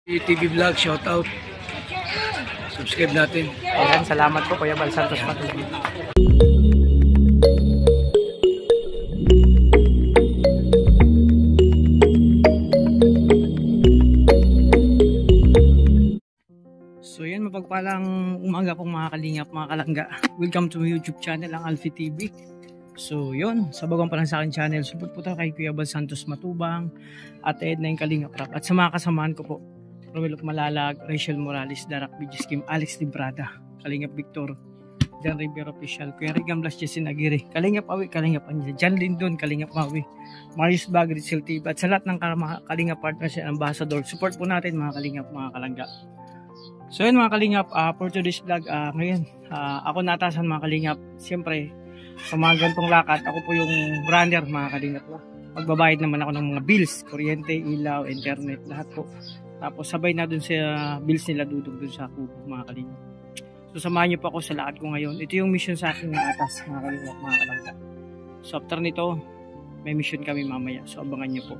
TV Vlog, shoutout. Subscribe natin. Ayan, salamat po Kuya Bal Santos Matubang. So yan, mapagpalang umaga pong mga kalingap, mga kalangga. Welcome to my YouTube channel, ang Alfie TV. So yun, sa bagong pa lang sa akin channel, support po tayo kay Kuya Bal Santos Matubang at Edna yung Kalingap Rap. At sa mga kasamaan ko po, Romel Malalag, Rachel Morales, Darak Video Scheme, Alex Librada, Kalingap Victor, Jan Rivera Official, Kuya Rigam Blas, Jessin Aguirre, Kalingap Awi, Kalingap Anja, Jan Lindon, Kalingap Mawi, Marius Bag, Rizal TV, at sa lahat ng Kalingap Partners and Ambassador, support po natin mga Kalingap, mga Kalangga. So yun mga Kalingap, for today's vlog, ngayon, ako natasan mga Kalingap, siyempre, sa mga gantong lakad, ako po yung runner mga Kalingap. Magbabayad naman ako ng mga bills, kuryente, ilaw, internet, lahat po. Tapos sabay na dun sa bills nila dudog dun sa kubo mga Kalingap. So samahan niyo po ako sa lakad ko ngayon. Ito yung mission sa akin ng atas mga Kalingap, mga Kalangga. So after nito, may mission kami mamaya. So abangan niyo po.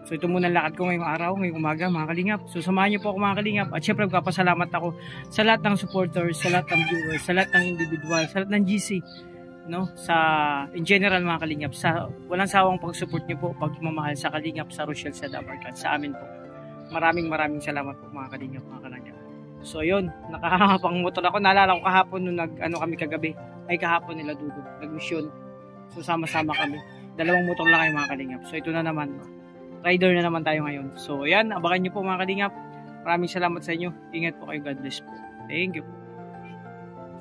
So ito muna lakad ko ngayong araw, ngayong umaga mga Kalingap. So samahan niyo po ako mga Kalingap. At syempre magpapasalamat ako sa lahat ng supporters, sa lahat ng viewers, sa lahat ng individual, sa lahat ng GC, no, sa in general mga Kalingap, sa walang sawang pag-support niyo po, pagmamahal sa Kalingap, sa Rochelle, sa Dabarkan, sa amin po. Maraming salamat po mga Kalingap, mga Kalangga. So yun, nakakapang motor ako. Naalala ko kahapon nung kami kagabi, ay kahapon nila dudog, nag-mission. So sama-sama kami. Dalawang motor lang kayo mga Kalingap. So ito na naman, rider na naman tayo ngayon. So yan, abangan nyo po mga Kalingap. Maraming salamat sa inyo. Ingat po kayo, God bless po. Thank you po.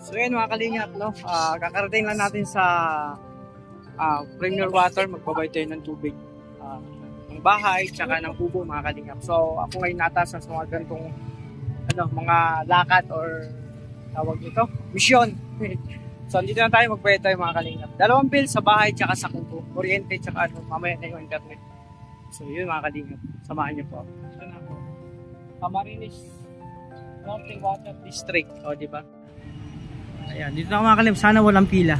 So yan mga Kalingap, no? Kakarating lang natin sa Premier Water. Magbabay tayo ng tubig ng bahay, tsaka ng kubo mga Kalingap. So ako ngayon natasan sa mga gantong mga lakad or tawag nito, mission. So andito na tayo, magbayad tayo mga Kalingap. Dalawang bill sa bahay tsaka sa kubo, kuryente tsaka mamaya na yung internet. So yun mga Kalingap, samahan niyo po. So na po, Camarines Norte Water District, o diba? Ayan, dito na mga Kalingap, sana walang pila.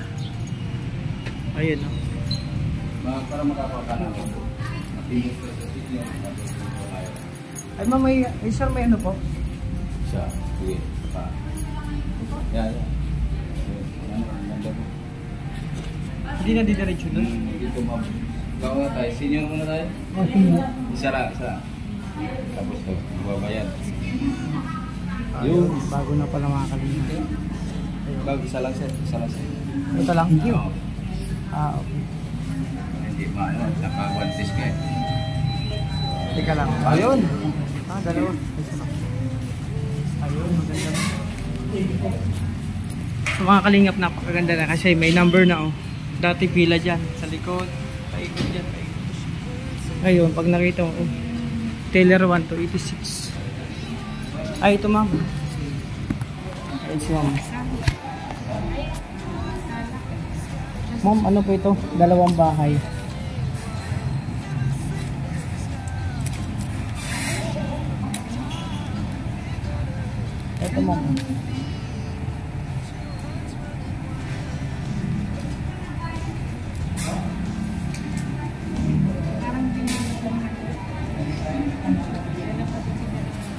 Ayun, no? Para makakuha ka na. Ay ma'am, may sir, may ano po? Siya, sige. Yan. Hindi na didiretso doon? Dito ma'am. Gawa tayo. Senior muna tayo? Isa lang, isa. Tapos ito, babayan. Yun, bago na pala mga Kalingap. Bago, isa lang sir. Isa lang sir. Ito lang? Oo. Okay. Hindi maano, naka-1 kayo. Teka lang. Ayun. Dalawa. Ayun, maganda na. So mga Kalingap, napakaganda na kasi may number na oh. Dati pila dyan sa likod. Paikot dyan, paikot. Ayun, pag nakita mo, Taylor 1 to 86. Ay, ito ma'am. Ayun si ma'am. Ma'am, ano po ito? Dalawang bahay. Ito ma'am.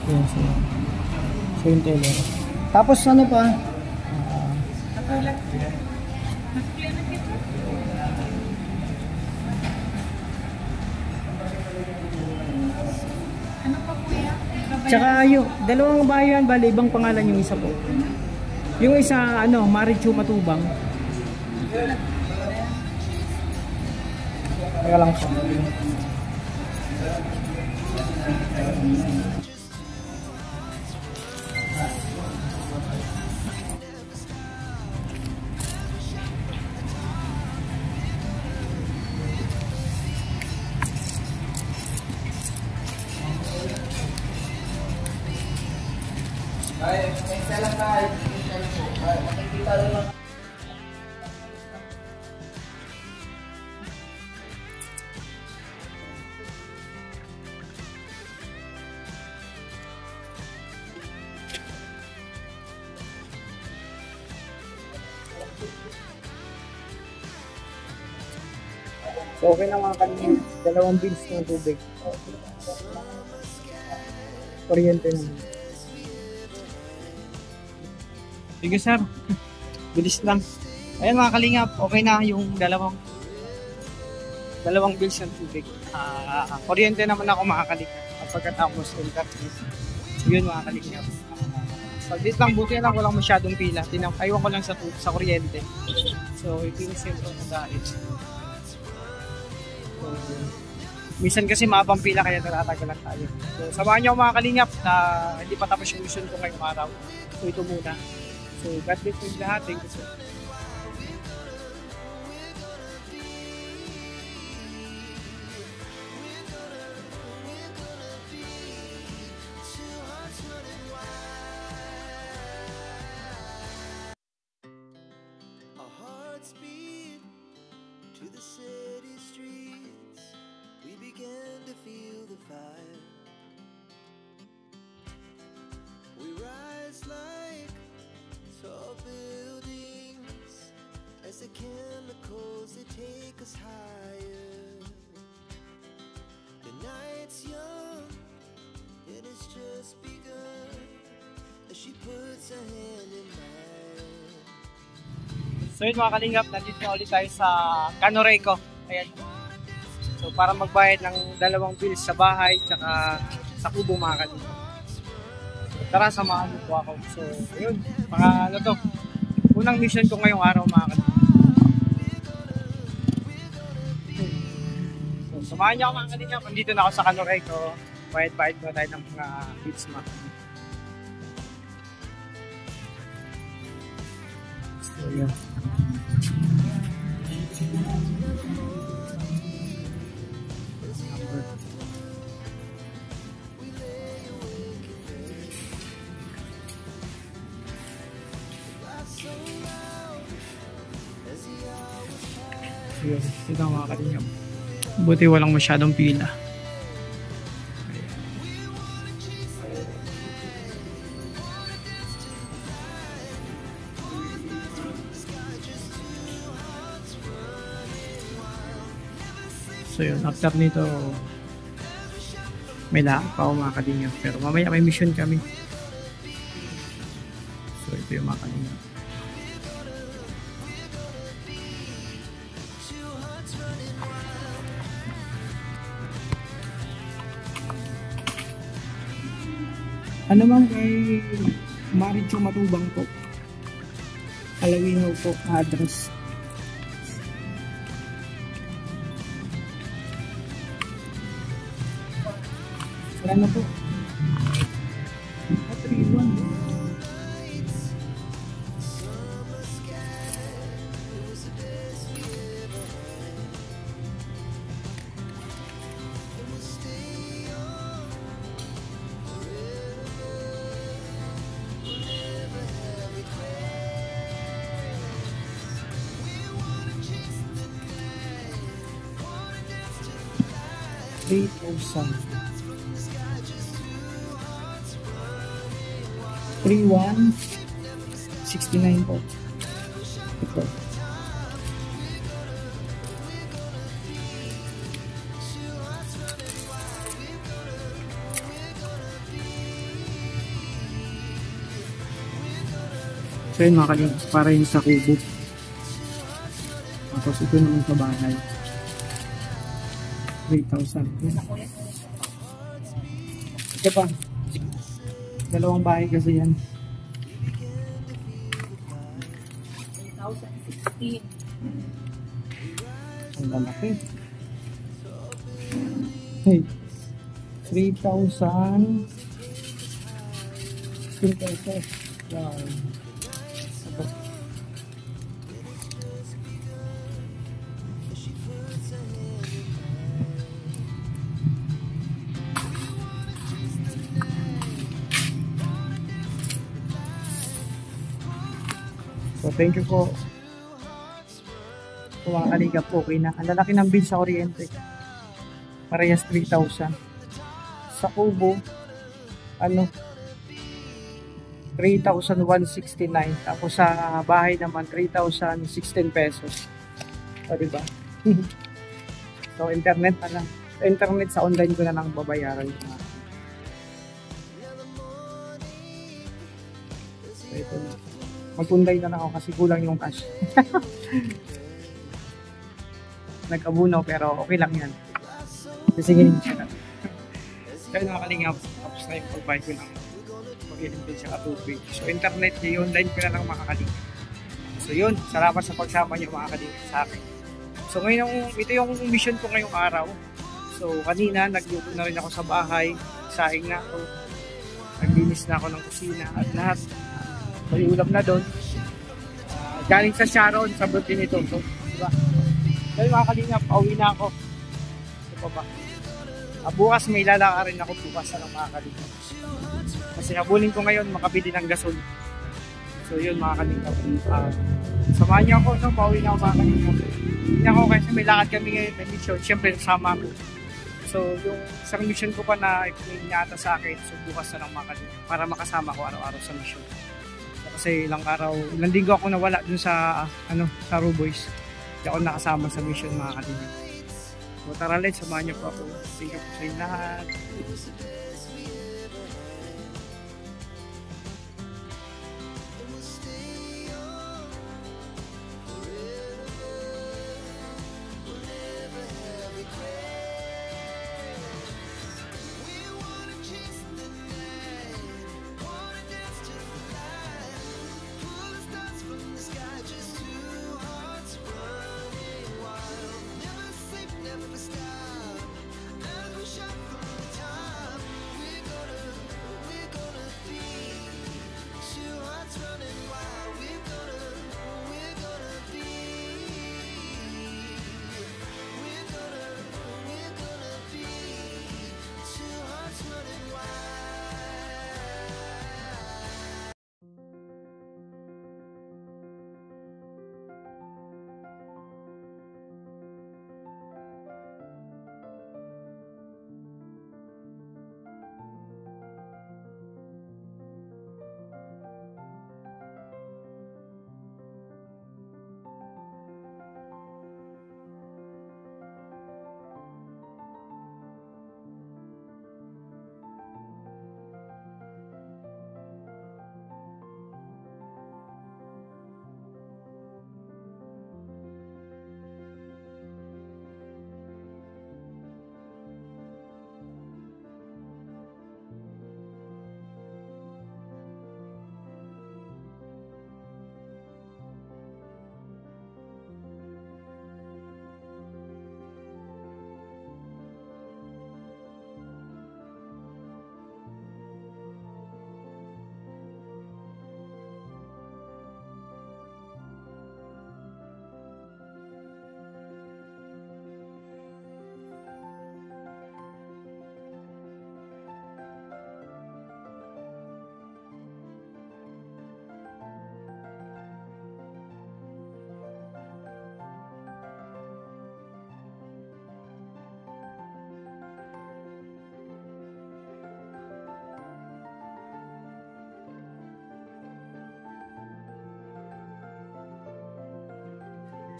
Yan siya. So yung Taylor. Tapos ano pa? Tsaka yung dalawang bayan, bali ibang pangalan yung isa po. Yung isa Marichu Matubang. Teka lang po. Ay, isa lang tayo. Makikita lang. So okay na mga Kalingap, dalawang bins ng tubig. Kuryente naman. Sige sir, bilis lang. Ayan mga kalingap, okay na yung dalawang bills ng tubig. Kuryente naman ako mga kalingap pagkatapos internet. So yun mga kalingap. Pag-dit lang, buti lang walang masyadong pila. Aywan ko lang sa kuryente. So ito yung sentro na dahil. So, minsan kasi maabang pila kaya natatagal lang tayo. So samahan niyo mga kalingap na hindi pa tapos yung mission ko ngayong araw. So ito muna. So God bless you lahat. Thank you so much. To the city streets, we began to feel the fire. We rise like tall buildings as the chemicals they take us higher. The night's young and it's just begun as she puts her hand in mine. So yun mga kalingap, nandito na ulit tayo sa Canoreco. Ayan. So para magbayad ng dalawang bills sa bahay tsaka sa kubo mga kalingap. So, tara, samahan mo po ako. So yun, mga ano to, unang mission ko ngayong araw mga kalingap. So samahan niyo ako mga kalingap, nandito na ako sa Canoreco. Bayad-bayad mo tayo ng mga bills mga kalingap. So yun. Yun, ito mga kalingap. Buti walang masyadong pila. So yun, after nito may lakad pa ako mga kalingap. Pero mamaya may mission kami. So ito yung mga kalingap. Ano man kay Maricho Matubang po. Kalawinaw po address. Wala na po. 3-1. $3,000. 3,169 po. Ito. So yun mga kalingap, para yun sa kubo. Tapos ito naman sa bahay. 3,000. Ito pa. Dalawang bahay kasi yan. 2016. Ang lalaki. Hey. 3,000. 15 pesos. Wow. Ito. So thank you po. So mga kalingap, okay na. Ang lalaki ng bill sa kuryente. Parehas 3,000. Sa kubo, ano, 3,169. Tapos sa bahay naman, 3,016 pesos. O diba? So internet na lang. Sa internet, sa online ko na lang babayaran. So ito na. Magpunday na lang ako kasi kulang yung cash. Nag-abuno pero okay lang yan. Sisingin siya na. Kaya nakakalingap. Tapos na yung pag-buy ko ng mag-ilim din siya katubig. So internet niya, online ko na lang makakalingap. So yun, salamat sa pagsama niyo mga kalingap sa akin. So ngayon, ito yung mission ko ngayong araw. So kanina, nagluto na rin ako sa bahay. Saing na ako. Naglinis na ako ng kusina at lahat. May ulam na doon. Galing sa Sharon, sa birthday nito. So, diba? Dahil mga kalingap, pauwi na ako. Ito pa ba? Bukas may lalaka rin ako bukas na ng mga kalingap. Kasi habulin ko ngayon makabili ng gasol. So yun mga kalingap. Samahan niyo ako, no? Pauwi na ako mga kalingap. Hindi ako kasi may lakad kami ngayon na mission. Siyempre sama ko. So yung isang mission ko pa na ipinata sa akin. So bukas na ng mga kalingap. Para makasama ko araw-araw sa mission. Kasi ilang linggo ako nawala dun sa sa Ruboys. Hindi ako nakasama sa mission mga kalingap. So tara let's, samahan niyo po ako. Thank you po sa inyo lahat.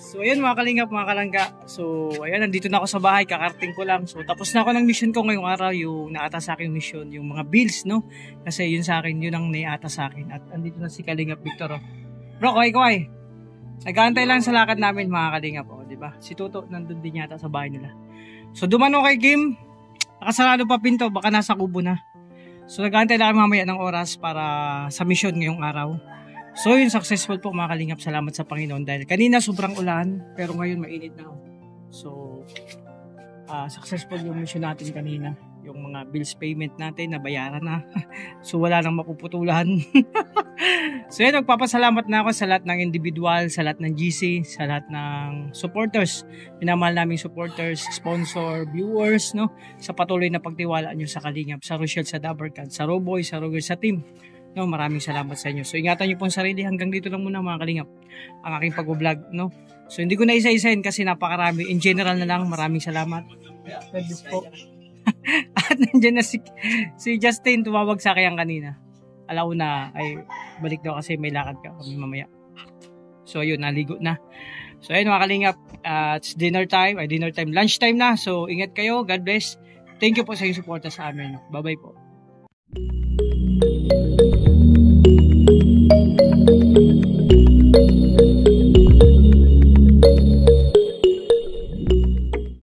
So ayun mga kalingap, mga kalangga. So ayan, nandito na ako sa bahay, kakarting ko lang. So tapos na ako ng mission ko ngayong araw, yung naata sa akin mission, yung mga bills, no? Kasi yun sa akin, yun ang naiata sa akin. At andito na si Kalingap Victor, oh. Bro, kaway. Nag-aantay lang sa lakad namin mga kalingap, oh, di ba? Si Toto nandun din yata sa bahay nila. So dumano kay Kim, nakasarado pa pinto, baka nasa kubo na. So nag-aantay lang mamaya ng oras para sa mission ngayong araw. So yun, successful po mga kalingap. Salamat sa Panginoon dahil kanina sobrang ulan pero ngayon mainit na. So successful yung mission natin kanina. Yung mga bills payment natin nabayaran na. So wala nang mapuputulan. So yun, nagpapasalamat na ako sa lahat ng individual, sa lahat ng GC, sa lahat ng supporters. Minamahal naming supporters, sponsor, viewers, no? Sa patuloy na pagtiwala nyo sa Kalingap, sa Rochelle, sa Dabarkan, sa Roboy, sa Roger, sa team. No, maraming salamat sa inyo. So ingatan niyo po ang sarili, hanggang dito lang muna mga Kalingap ang aking pag-vlog, no. So hindi ko na isa-isahin kasi napakarami. In general na lang, maraming salamat. Po. At nandiyan na si Justin, tumawag sa akin kanina. Alauna ay balik daw kasi may lakad ka kami mamaya. So ayun, naligo na. So ayun mga Kalingap, it's dinner time, lunch time na. So ingat kayo, God bless. Thank you po sa inyong suporta sa amin. Bye bye po.